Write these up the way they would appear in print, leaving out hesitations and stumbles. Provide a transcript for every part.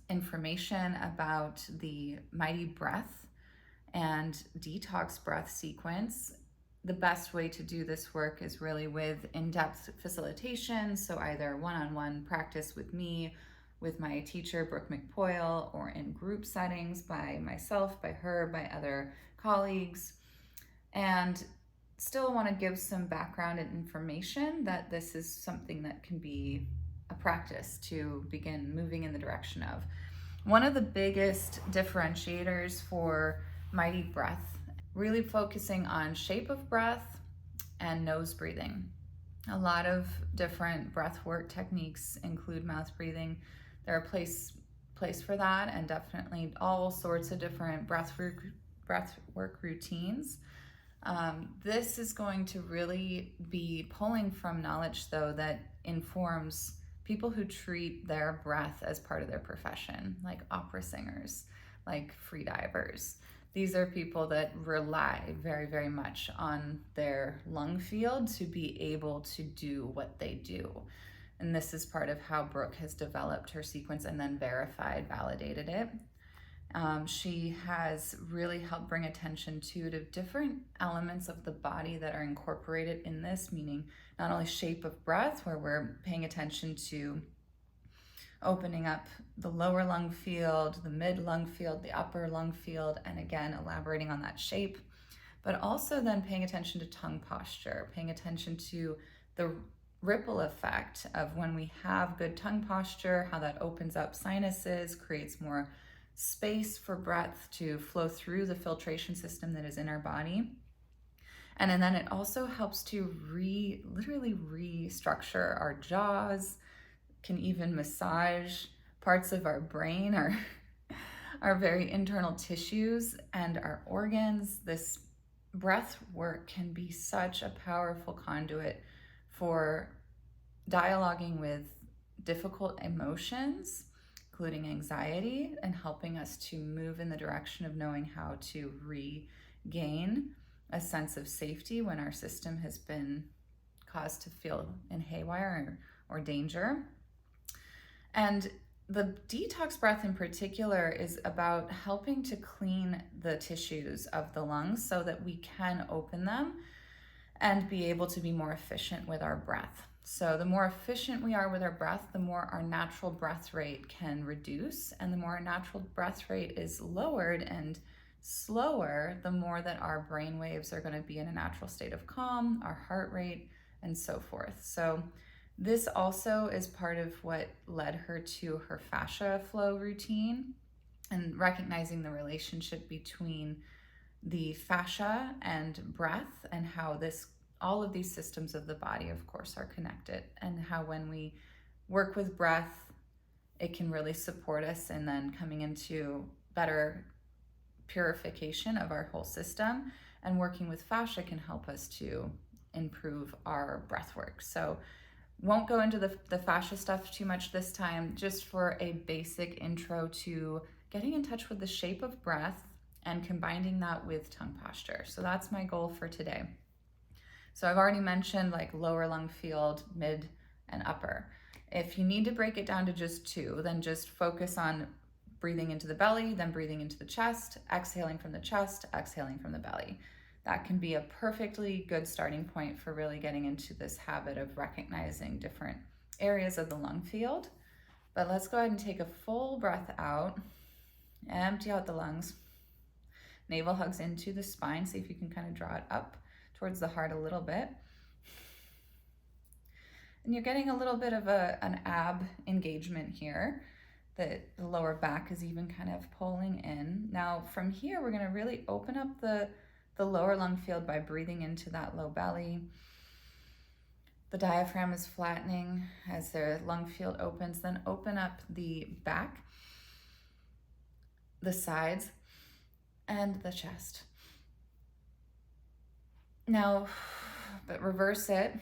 information about the Mighty Breath and Detox Breath sequence, the best way to do this work is really with in-depth facilitation. So either one-on-one practice with me, with my teacher, Brooke McPoyle, or in group settings by myself, by her, by other colleagues. And still want to give some background and information that this is something that can be a practice to begin moving in the direction of. One of the biggest differentiators for Mighty Breath, really focusing on shape of breath and nose breathing. A lot of different breath work techniques include mouth breathing. There are place for that, and definitely all sorts of different breath work routines. This is going to really be pulling from knowledge, though, that informs people who treat their breath as part of their profession, like opera singers, like free divers. These are people that rely very, very much on their lung field to be able to do what they do. And this is part of how Brooke has developed her sequence and then validated it. She has really helped bring attention to different elements of the body that are incorporated in this, meaning not only shape of breath, where we're paying attention to opening up the lower lung field, the mid lung field, the upper lung field, and again, elaborating on that shape, but also then paying attention to tongue posture, paying attention to the ripple effect of when we have good tongue posture, how that opens up sinuses, creates more space for breath to flow through the filtration system that is in our body. And then it also helps to literally restructure our jaws, can even massage parts of our brain, our very internal tissues and our organs. This breath work can be such a powerful conduit for dialoguing with difficult emotions, including anxiety, and helping us to move in the direction of knowing how to regain a sense of safety when our system has been caused to feel in haywire or danger. And the detox breath in particular is about helping to clean the tissues of the lungs so that we can open them and be able to be more efficient with our breath. So the more efficient we are with our breath, the more our natural breath rate can reduce. And the more our natural breath rate is lowered and slower, the more that our brain waves are going to be in a natural state of calm, our heart rate, and so forth. So this also is part of what led her to her fascia flow routine, and recognizing the relationship between the fascia and breath, and how all of these systems of the body, of course, are connected, and how when we work with breath, it can really support us and then coming into better purification of our whole system, and working with fascia can help us to improve our breath work. So won't go into the fascia stuff too much this time, just for a basic intro to getting in touch with the shape of breath and combining that with tongue posture. So that's my goal for today. So I've already mentioned like lower lung field, mid, and upper. If you need to break it down to just two, then just focus on breathing into the belly, then breathing into the chest, exhaling from the chest, exhaling from the belly. That can be a perfectly good starting point for really getting into this habit of recognizing different areas of the lung field. But let's go ahead and take a full breath out, empty out the lungs. Navel hugs into the spine. See if you can kind of draw it up towards the heart a little bit. And you're getting a little bit of an ab engagement here. The lower back is even kind of pulling in. Now from here, we're going to really open up the lower lung field by breathing into that low belly. The diaphragm is flattening as the lung field opens. Then open up the back, the sides, and the chest. Now, but reverse it,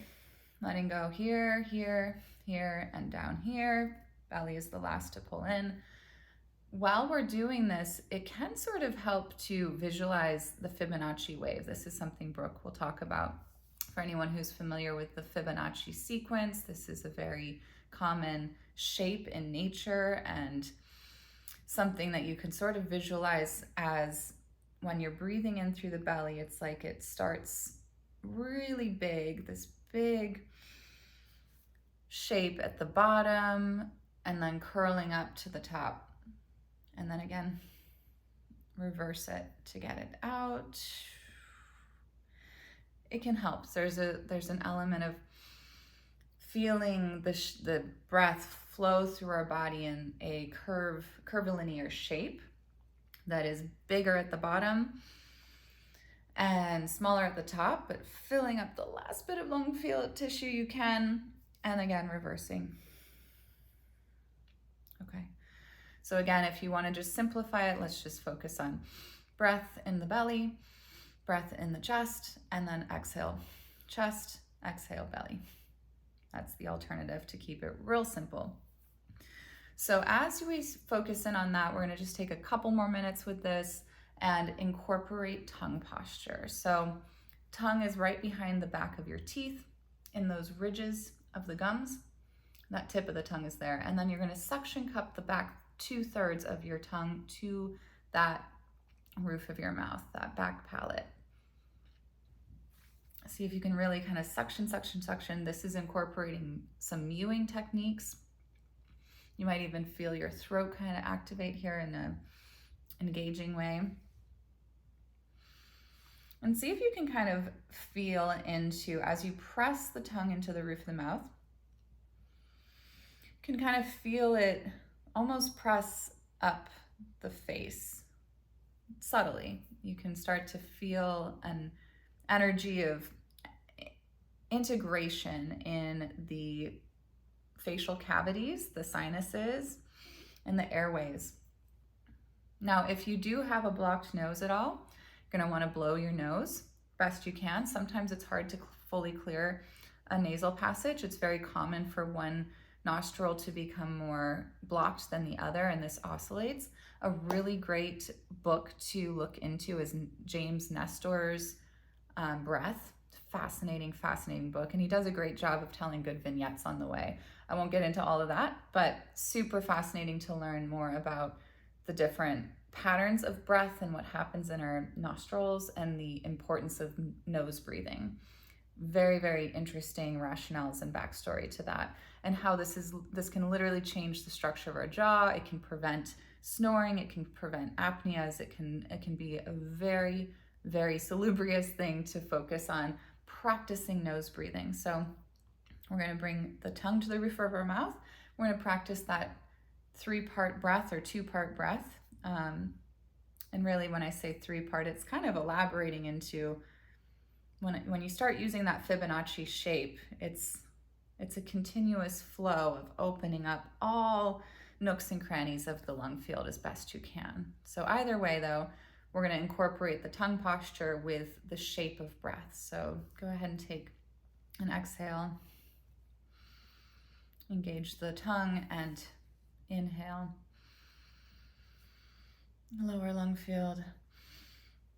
letting go here, here, here, and down here. Belly is the last to pull in. While we're doing this, it can sort of help to visualize the Fibonacci wave. This is something Brooke will talk about. For anyone who's familiar with the Fibonacci sequence, this is a very common shape in nature, and something that you can sort of visualize as when you're breathing in through the belly, it's like it starts really big, this big shape at the bottom, and then curling up to the top. And then again, reverse it to get it out. It can help. There's an element of feeling the breath flow through our body in a curvilinear shape that is bigger at the bottom and smaller at the top, but filling up the last bit of lung field tissue you can, and again, reversing. Okay. So again, if you want to just simplify it, let's just focus on breath in the belly, breath in the chest, and then exhale chest, exhale belly. That's the alternative to keep it real simple. So as we focus in on that, we're going to just take a couple more minutes with this and incorporate tongue posture. So tongue is right behind the back of your teeth in those ridges of the gums. That tip of the tongue is there. And then you're going to suction cup the back 2/3 of your tongue to that roof of your mouth, that back palate. See if you can really kind of suction, suction, suction. This is incorporating some mewing techniques. You might even feel your throat kind of activate here in an engaging way. And see if you can kind of feel into, as you press the tongue into the roof of the mouth, you can kind of feel it almost press up the face subtly. You can start to feel an energy of integration in the facial cavities, the sinuses, and the airways. Now, if you do have a blocked nose at all, you're going to want to blow your nose best you can. Sometimes it's hard to fully clear a nasal passage. It's very common for one nostril to become more blocked than the other, and this oscillates. A really great book to look into is James Nestor's Breath. Fascinating, fascinating book, and he does a great job of telling good vignettes on the way. I won't get into all of that, but super fascinating to learn more about the different patterns of breath and what happens in our nostrils and the importance of nose breathing. Very, very interesting rationales and backstory to that, and how this can literally change the structure of our jaw. It can prevent snoring, it can prevent apneas, it can be a very, very salubrious thing to focus on practicing nose breathing. So we're going to bring the tongue to the roof of our mouth. We're going to practice that 3-part breath or 2-part breath. And really, when I say 3-part, it's kind of elaborating into when you start using that Fibonacci shape, it's a continuous flow of opening up all nooks and crannies of the lung field as best you can. So either way, though, we're going to incorporate the tongue posture with the shape of breath. So go ahead and take an exhale. Engage the tongue and inhale. Lower lung field,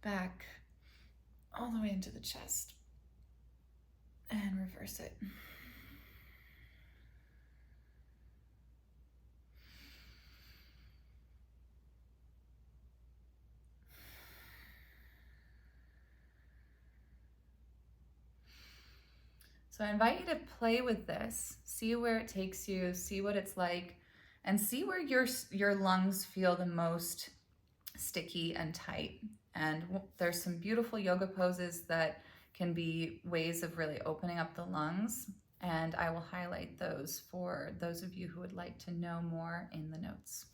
back, all the way into the chest. And reverse it. So I invite you to play with this, see where it takes you, see what it's like, and see where your lungs feel the most sticky and tight. And there's some beautiful yoga poses that can be ways of really opening up the lungs, and I will highlight those for those of you who would like to know more in the notes.